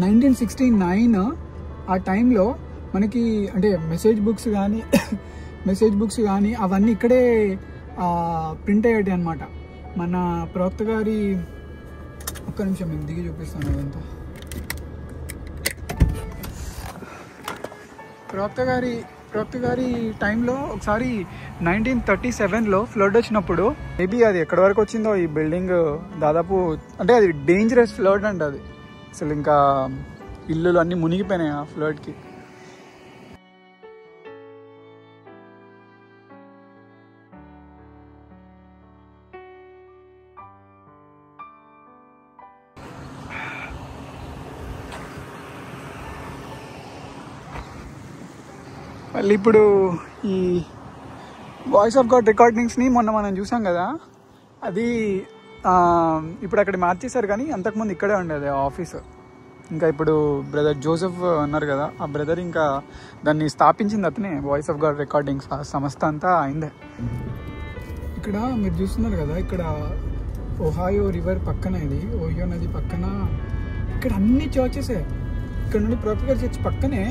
1969 ఆ టైంలో మనకి అంటే మెసేజ్ బుక్స్ కానీ అవన్నీ ఇక్కడే ప్రింట్ అయ్యాయి అనమాట. మన ప్రవక్త గారి, ఒక్క నిమిషం మీకు దిగి చూపిస్తాను అదంతా. ప్రవక్త గారి టైంలో ఒకసారి 1937లో ఫ్లడ్ వచ్చినప్పుడు, మేబీ అది ఎక్కడి వరకు వచ్చిందో ఈ బిల్డింగ్ దాదాపు, అంటే అది డేంజరస్ ఫ్లడ్ అండి. అది అసలు ఇంకా ఇల్లులు అన్నీ మునిగిపోయినాయి ఆ ఫ్లడ్కి. మళ్ళీ ఇప్పుడు ఈ వాయిస్ ఆఫ్ గాడ్ రికార్డింగ్స్ని మొన్న మనం చూసాం కదా, అది ఇప్పుడు అక్కడ మార్చేశారు. కానీ అంతకుముందు ఇక్కడే ఉండేది ఆఫీస్. ఇంకా ఇప్పుడు బ్రదర్ జోసెఫ్ అన్నారు కదా, ఆ బ్రదర్ ఇంకా దాన్ని స్థాపించింది అతనే. వాయిస్ ఆఫ్ గాడ్ రికార్డింగ్స్ ఆ సంస్థ అంతా అయిందే. ఇక్కడ మీరు చూస్తున్నారు కదా, ఇక్కడ ఓహాయో రివర్ పక్కన, ఇది ఓహియో నది పక్కన, ఇక్కడ అన్ని చర్చెసే. ఇక్కడ నుండి ప్రవక్త గారి చర్చ్ పక్కనే,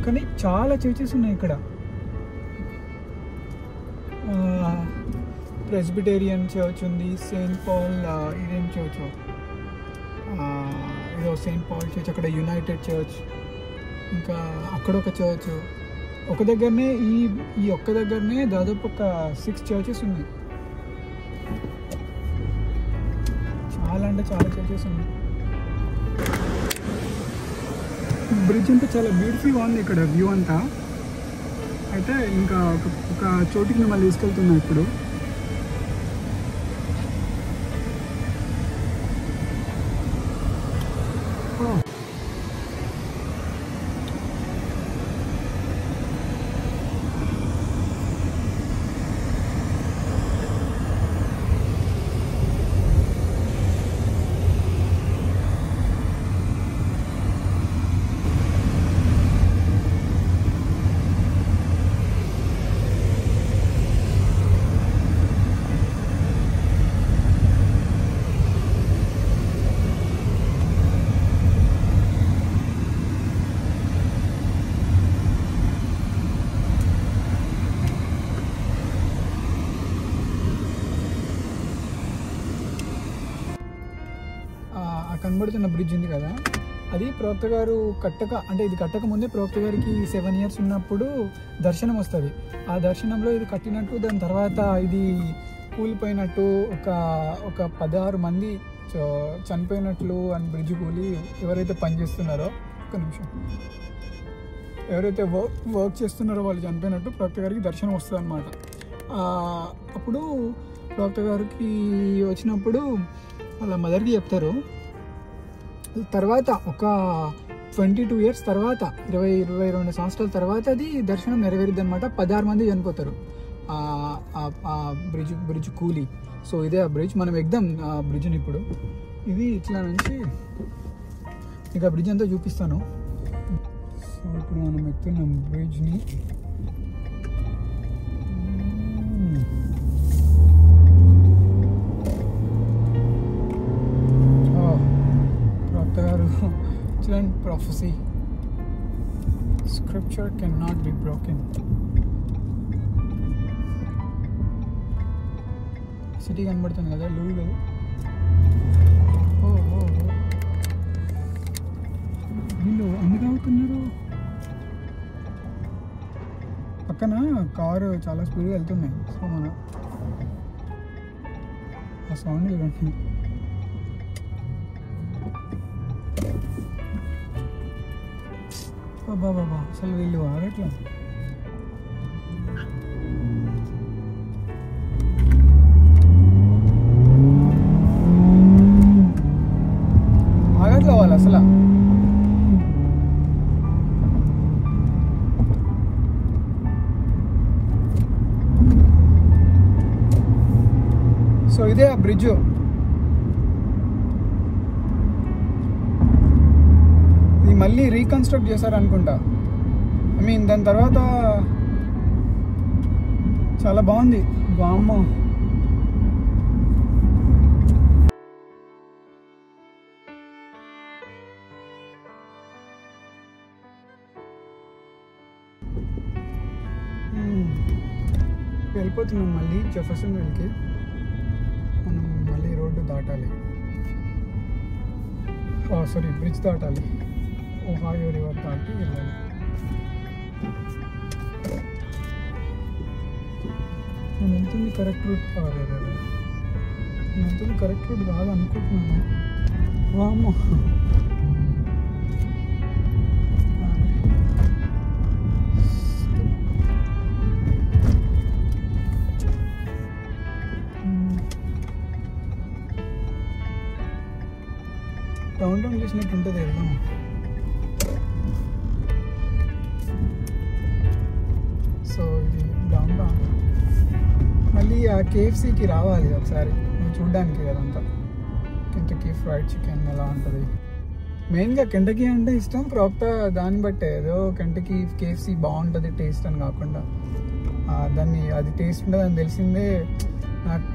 కానీ చాలా చర్చెస్ ఉన్నాయి ఇక్కడ. ప్రెస్బిటేరియన్ చర్చ్ ఉంది, సెయింట్ పాల్, ఇదేం చర్చ్, ఇదో సెయింట్ పాల్ చర్చ్, అక్కడ యునైటెడ్ చర్చ్, ఇంకా అక్కడ ఒక చర్చ్. ఒక దగ్గరనే ఈ ఒక్క దగ్గరనే దాదాపు ఒక 6 చర్చెస్ ఉన్నాయి. చాలా అంటే చాలా చర్చెస్ ఉన్నాయి. బ్రిడ్జ్ అంతా చాలా బ్యూటిఫుల్గా ఉంది ఇక్కడ వ్యూ అంతా. అయితే ఇంకా ఒక చోటికి మిమ్మల్ని తీసుకెళ్తున్నా ఇప్పుడు. కనబడుతున్న బ్రిడ్జ్ ఉంది కదా, అది ప్రవక్త గారు ఇది కట్టక ముందే ప్రవక్త గారికి 7 years ఉన్నప్పుడు దర్శనం వస్తుంది. ఆ దర్శనంలో ఇది కట్టినట్టు, దాని తర్వాత ఇది కూలిపోయినట్టు, ఒక 16 మంది చనిపోయినట్లు అని బ్రిడ్జ్ కూలి ఎవరైతే పనిచేస్తున్నారో, ఒక్క నిమిషం, ఎవరైతే వర్క్ చేస్తున్నారో వాళ్ళు చనిపోయినట్టు ప్రవక్త గారికి దర్శనం వస్తుంది అనమాట. అప్పుడు ప్రవక్త గారికి వచ్చినప్పుడు వాళ్ళ మదర్కి చెప్తారు. తర్వాత ఒక 22 years తర్వాత, 22 సంవత్సరాల తర్వాత అది దర్శనం నెరవేరుద్ది అనమాట. 16 మంది చనిపోతారు ఆ బ్రిడ్జ్ కూలి. సో ఇదే ఆ బ్రిడ్జ్. మనం ఎగ్దాం ఆ బ్రిడ్జ్ని ఇప్పుడు. ఇది ఇట్లా నుంచి ఇక బ్రిడ్జ్ అంతా చూపిస్తాను. సో ఇప్పుడు మనం ఎక్కుతున్నాం బ్రిడ్జ్ని. Prophecy, scripture cannot be broken. City కనబడుతుంది కదా, లూలు. వీళ్ళు ఎందుకు అవుతున్నారు? పక్కన కారు చాలా స్పీడ్గా వెళ్తున్నాయి. సో మన ఆ సౌండ్ ఇవ్వండి. బాబా అసలు వీళ్ళు ఆగట్లా. వాళ్ళు అసలు సో ఇదే ఆ బ్రిడ్జ్. ఇది మళ్ళీ రీకన్స్ట్రక్ట్ చేశారనుకుంటా. ఐ మీన్ దాని తర్వాత చాలా బాగుంది. వామ్మో, వెళ్ళిపోతున్నాం మళ్ళీ జెఫర్సన్ విల్కి. మనం మళ్ళీ రోడ్డు దాటాలి, సారీ బ్రిడ్జ్ దాటాలి, ఓహాయో రివర్ దాటి వెళ్ళాలి. నేను వెళ్తుంది కరెక్ట్ రూట్ నేను వెళ్తుంది కరెక్ట్ రూట్ కాదు అనుకుంటున్నాను. వామ్మో, డౌన్ టౌన్ చూసినట్టు ఉంటుంది వెళ్దాం. సో ఇది డౌన్ టౌన్. మళ్ళీ ఆ కేఎఫ్సీకి రావాలి ఒకసారి చూడ్డానికి కదంతా. కెంటకీ ఫ్రైడ్ చికెన్ ఎలా ఉంటుంది. మెయిన్గా కెంటకీ అంటే ఇష్టం, ప్రోక్తా దాన్ని బట్టే. ఏదో కెంటకీ కేఎఫ్సీ బాగుంటుంది టేస్ట్ అని కాకుండా దాన్ని అది టేస్ట్ ఉంటుంది అని తెలిసిందే నాకు.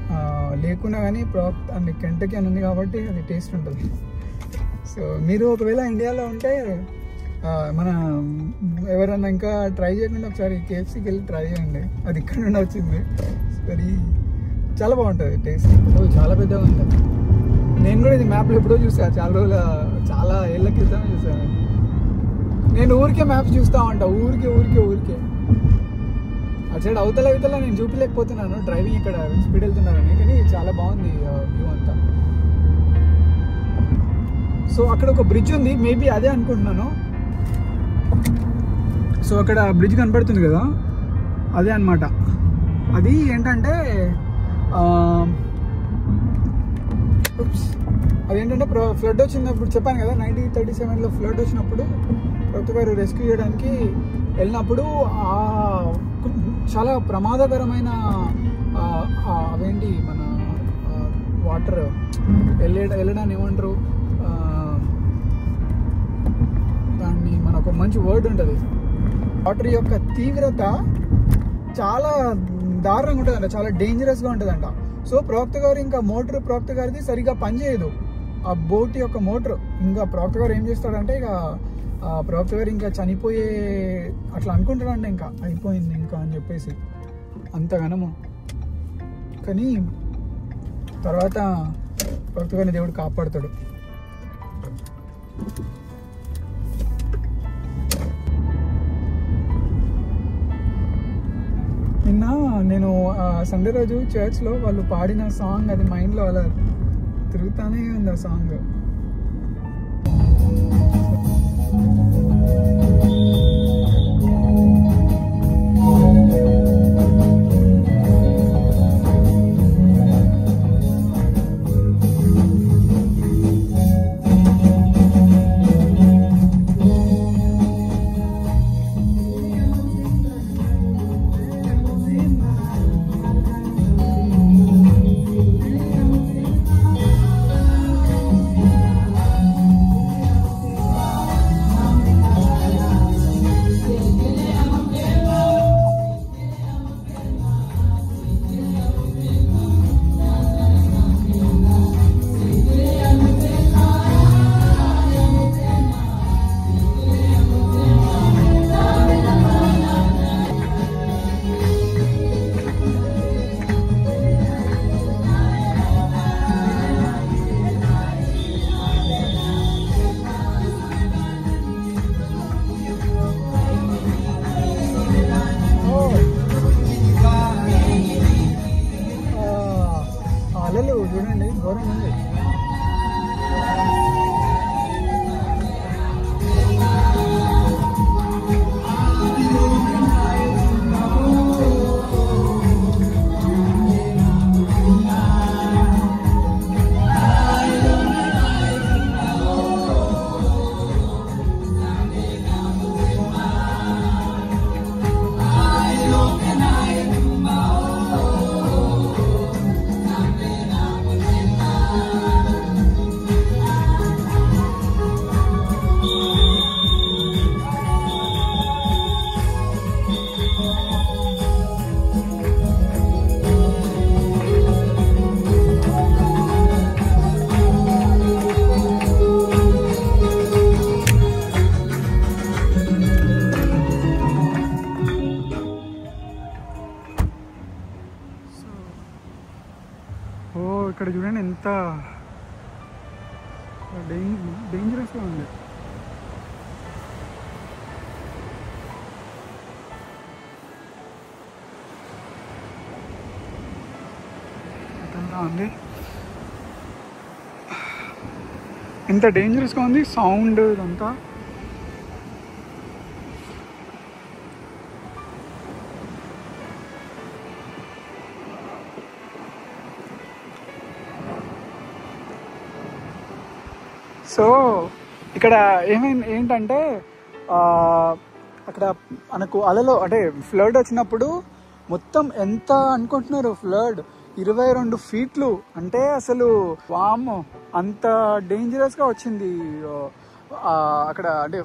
లేకున్నా కానీ ప్రోక్తా అంటే కెంటకీ అని ఉంది కాబట్టి అది టేస్ట్ ఉంటుంది. సో మీరు ఒకవేళ ఇండియాలో ఉంటే మన ఎవరన్నా ఇంకా ట్రై చేయకుండా ఒకసారి కేఎఫ్సీకి వెళ్ళి ట్రై చేయండి. అది ఇక్కడ నుండి వచ్చింది. సరే, చాలా బాగుంటుంది టేస్ట్. చాలా పెద్దగా ఉంటుంది. నేను కూడా ఇది మ్యాప్లో ఎప్పుడో చూసాను, చాలా ఏళ్ళ క్రితం చూసాను. నేను ఊరికే మ్యాప్స్ చూస్తూ ఉంటా, ఊరికే అటు సైడ్ అవతల నేను చూపించలేకపోతున్నాను డ్రైవింగ్ ఇక్కడ స్పీడ్ వెళ్తున్నానని, కానీ చాలా బాగుంది వ్యూ అంతా. సో అక్కడ ఒక బ్రిడ్జ్ ఉంది, మేబీ అదే అనుకుంటున్నాను. సో అక్కడ బ్రిడ్జ్ కనపడుతుంది కదా, అదే అనమాట. అది ఏంటంటే అదేంటంటే ఫ్లడ్ వచ్చినప్పుడు చెప్పాను కదా, 1937లో ఫ్లడ్ వచ్చినప్పుడు ప్రొక్తా గారు రెస్క్యూ చేయడానికి వెళ్ళినప్పుడు చాలా ప్రమాదకరమైన అవేంటి మన వాటర్ వెళ్ళడాన్ని ఏమంటారు దాన్ని, మన ఒక మంచి వర్డ్ ఉంటుంది. వాటర్ యొక్క తీవ్రత చాలా దారుణంగా ఉంటుందంట, చాలా డేంజరస్గా ఉంటుందంట. సో ప్రొక్తా గారు ఇంకా మోటార్ ప్రొక్తా గారిది సరిగ్గా పనిచేయదు, ఆ బోట్ యొక్క మోటార్. ఇంకా ప్రొక్తా గారు ఏం చేస్తాడంటే ఇక ప్రొక్తా గారు ఇంకా చనిపోయే అట్లా అనుకుంటాడంటే ఇంకా అయిపోయింది ఇంకా అని చెప్పేసి అంతగానము. కానీ తర్వాత ప్రొక్తా గారిని దేవుడు కాపాడుతాడు. నిన్న నేను సండే రోజు చర్చ్లో వాళ్ళు పాడిన సాంగ్, అది మైండ్లో అలా తిరుగుతానే ఉంది ఆ సాంగ్. డేంజరస్గా ఉంది. ఉంది ఎంత డేంజరస్గా ఉంది సౌండ్ ఇదంతా. సో ఇక్కడ ఏంటంటే అక్కడ మనకు అలలో అంటే ఫ్లడ్ వచ్చినప్పుడు మొత్తం ఎంత అనుకుంటున్నారు, ఫ్లడ్ 22 ఫీట్లు అంటే అసలు వామ్ అంత డేంజరస్గా వచ్చింది అక్కడ. అంటే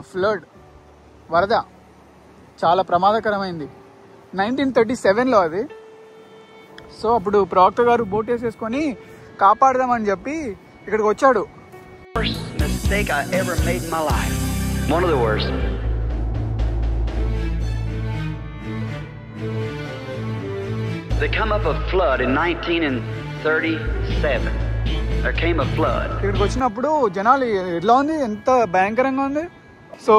ఫ్లడ్ వరద చాలా ప్రమాదకరమైంది 1937లో అది. సో అప్పుడు ప్రవక్త గారు బోట్ వేసేసుకొని కాపాడదామని చెప్పి ఇక్కడికి వచ్చాడు. Worst mistake I ever made in my life. One of the worst. There come up a flood in 1937. There came a flood. ఇక్కడికి వచ్చినప్పుడు జనాలు ఎట్లా ఉంది, ఎంత భయంకరంగా ఉంది. సో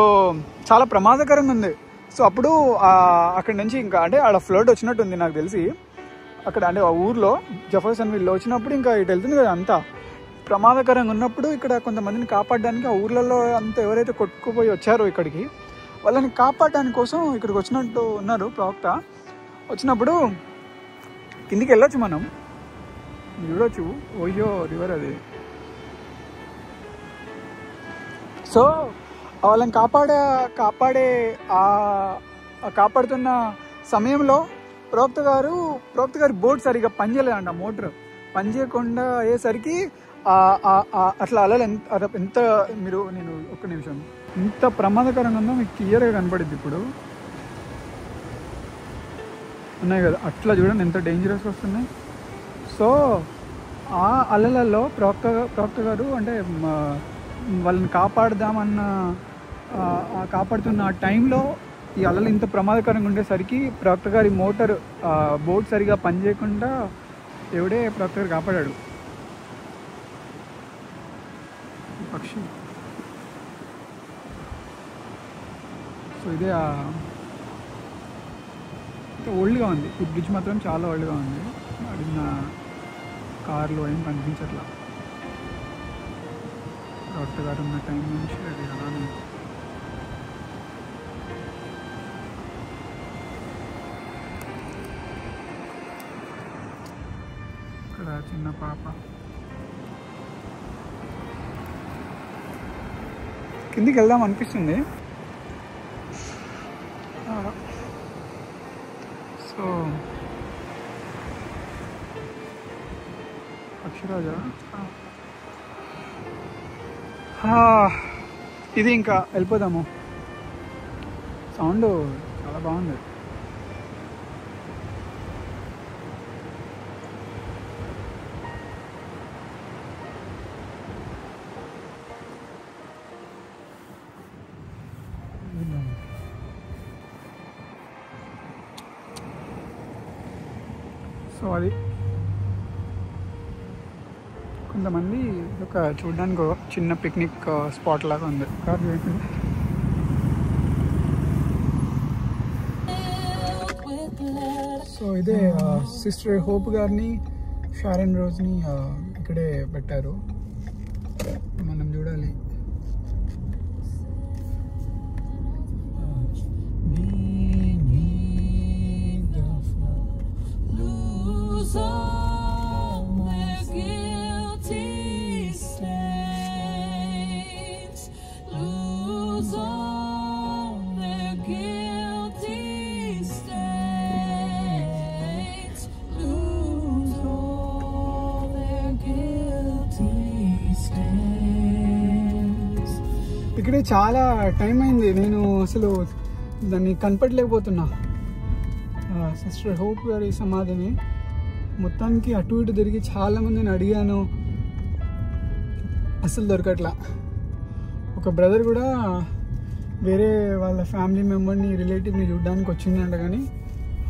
చాలా ప్రమాదకరంగా ఉంది. సో అప్పుడు అక్కడి నుంచి ఇంకా అంటే ఆడ ఫ్లడ్ వచ్చినట్టు ఉంది నాకు తెలిసి. అక్కడ అంటే ఆ ఊర్లో జెఫర్సన్విల్లో వచ్చినప్పుడు ఇంకా ఇటు వెళ్తుంది కదా, అంతా ప్రమాదకరంగా ఉన్నప్పుడు ఇక్కడ కొంతమందిని కాపాడడానికి ఆ ఊర్లలో అంతా ఎవరైతే కొట్టుకుపోయి వచ్చారో ఇక్కడికి, వాళ్ళని కాపాడడానికి కోసం ఇక్కడికి వచ్చినట్టు ఉన్నారు ప్రవక్త. వచ్చినప్పుడు కిందికి వెళ్ళొచ్చు, మనం చూడొచ్చు. ఓయ్యో రివర్ అది. సో వాళ్ళని కాపాడుతున్న సమయంలో ప్రవక్త గారి బోట్ సరిగా పనిచేయలేదంట. మోటార్ పనిచేయకుండా అయ్యేసరికి అట్లా అలలు ఎంత నేను ఒక్క నిమిషం, ఎంత ప్రమాదకరంగా ఉందో మీకు క్లియర్గా కనపడుద్ది. ఇప్పుడు ఉన్నాయి కదా అట్లా చూడండి ఎంత డేంజరస్గా వస్తున్నాయి. సో ఆ అలలలో ప్రవక్త గారు అంటే వాళ్ళని కాపాడుతున్న టైంలో ఈ అలలు ఇంత ప్రమాదకరంగా ఉండేసరికి ప్రవక్త గారి బోట్ సరిగా పనిచేయకుండా ఎవడే ప్రవక్త గారు కాపాడాడు. పక్షి. సో ఇదే ఓల్డ్గా ఉంది ఈ బ్రిడ్జ్, మాత్రం చాలా ఓల్డ్గా ఉంది. అడిగిన కార్లో ఏం కనిపించట్లా. ప్రవక్త గారు ఉన్న టైం నుంచి అది అలానే. ఇక్కడ చిన్న పాప. కిందికి వెళ్దాం అనిపిస్తుంది. సో అక్షరాజా ఇది ఇంకా వెళ్ళిపోదాము. సౌండ్ చాలా బాగుంది. సో అది కొంతమంది ఒక చూడడానికి చిన్న పిక్నిక్ స్పాట్ లాగా ఉంది. సో ఇదే సిస్టర్ హోప్ గారిని, షారన్ రోజ్ని ఇక్కడే పెట్టారు. మనం చూడాలి. ఇక్కడే చాలా టైం అయింది, నేను అసలు దాన్ని కనపడలేకపోతున్నా. సిస్టర్ హోప్ గారి సమాధిని మొత్తానికి అటు ఇటు తిరిగి చాలామందిని అడిగాను, అసలు దొరకట్లా. ఒక బ్రదర్ కూడా వేరే వాళ్ళ ఫ్యామిలీ మెంబర్ని, రిలేటివ్ని చూడడానికి వచ్చిందంట, కానీ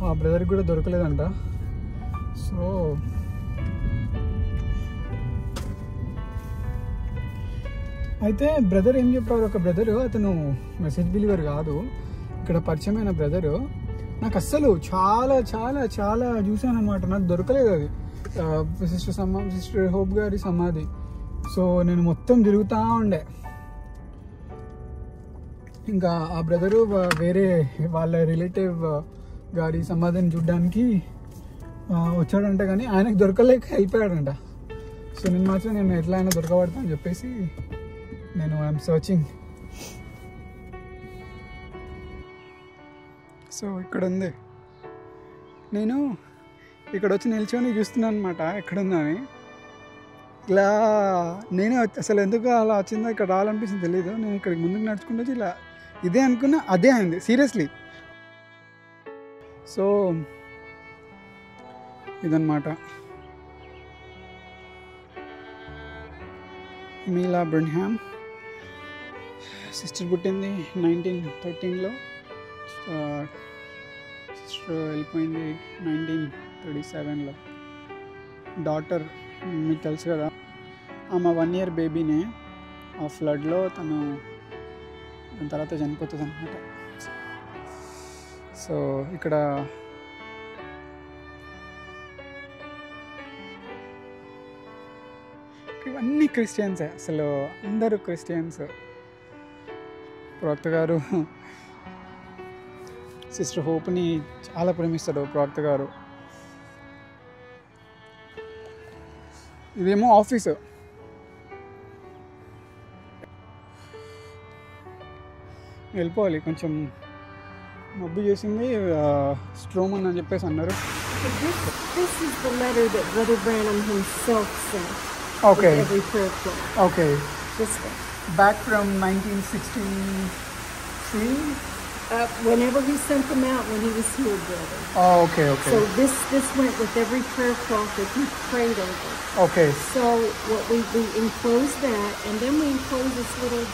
ఆ బ్రదర్కి కూడా దొరకలేదంట. సో అయితే బ్రదర్ ఏం చెప్పారు, ఒక బ్రదరు, అతను మెసేజ్ బిలీవర్ కాదు, ఇక్కడ పరిచయమైన బ్రదరు, నాకు అస్సలు చాలా చాలా చాలా చూసాను అనమాట, నాకు దొరకలేదు అది సిస్టర్ హోప్ గారి సమాధి. సో నేను మొత్తం తిరుగుతూ ఉండే. ఇంకా ఆ బ్రదరు వేరే వాళ్ళ రిలేటివ్ గారి సమాధిని చూడడానికి వచ్చాడంట, కానీ ఆయనకు దొరకలేక వెళ్ళిపోయాడంట. సో నేను మాత్రం నేను ఎట్లా అయినా దొరకబడతా అని చెప్పేసి నేను ఐఎమ్ సర్చింగ్. సో ఇక్కడ ఉంది, నేను ఇక్కడ వచ్చి నిల్చొని చూస్తున్నాను అనమాట ఎక్కడుందని. ఇలా నేను అసలు ఎందుకు అలా వచ్చిందో, ఇక్కడ రావాలనిపించింది తెలీదు. నేను ఇక్కడికి ముందుకు నడుచుకుంటూ వచ్చి ఇలా ఇదే అనుకున్నా, అదే అయింది సీరియస్లీ. సో ఇదన్నమాట మీలా బ్రన్హామ్. సిస్టర్ పుట్టింది 1913లో, సిస్టర్ వెళ్ళిపోయింది 1937లో. డాటర్ మీకు తెలుసు కదా, ఆమె 1 year బేబీనే ఆ ఫ్లడ్లో తను దాని తర్వాత చనిపోతుంది అనమాట. సో ఇక్కడ ఇవన్నీ క్రిస్టియన్సే, అసలు అందరూ క్రిస్టియన్స్. ప్రవక్త గారు సిస్టర్ హోప్ని చాలా ప్రేమిస్తాడు ప్రవక్త గారు. ఇదేమో ఆఫీసు, వెళ్ళిపోవాలి, కొంచెం మబ్బు చేసింది, స్ట్రోమన్ అని చెప్పేసి అన్నారు. This is the letter that Brother Branham himself sent. Okay. With every prayer cloth. Okay. This one. Back from 1963. Whenever he sent them out when he was here, brother. Oh, okay, okay. So this went with every prayer cloth that he prayed over. Okay. So what we enclose that, and then we enclose this little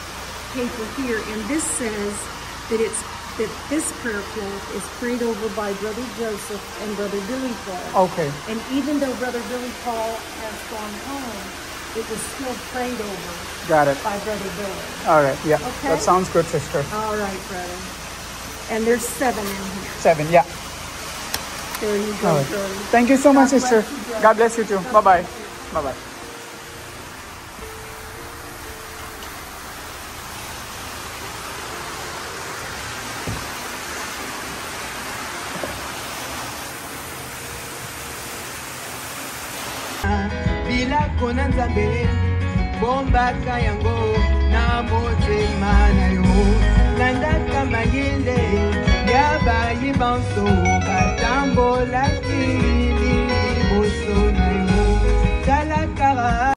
paper here, and this says that this prayer cloth is prayed over by Brother Joseph and Brother Billy Paul. Okay. And even though Brother Billy Paul has gone home, it was still prayed over. Got it. By Brother Billy. All right, yeah. Okay. That sounds good, sister. All right, brother. And there's 7 in here. 7, yeah. There you go, All right. brother. Thank you so much, God bless sister. you, brother. God bless you too. Bye-bye. Bye-bye. bila kona nzambe bombaka yango na motema na yo landaka mayele ya bayibanso batambolaki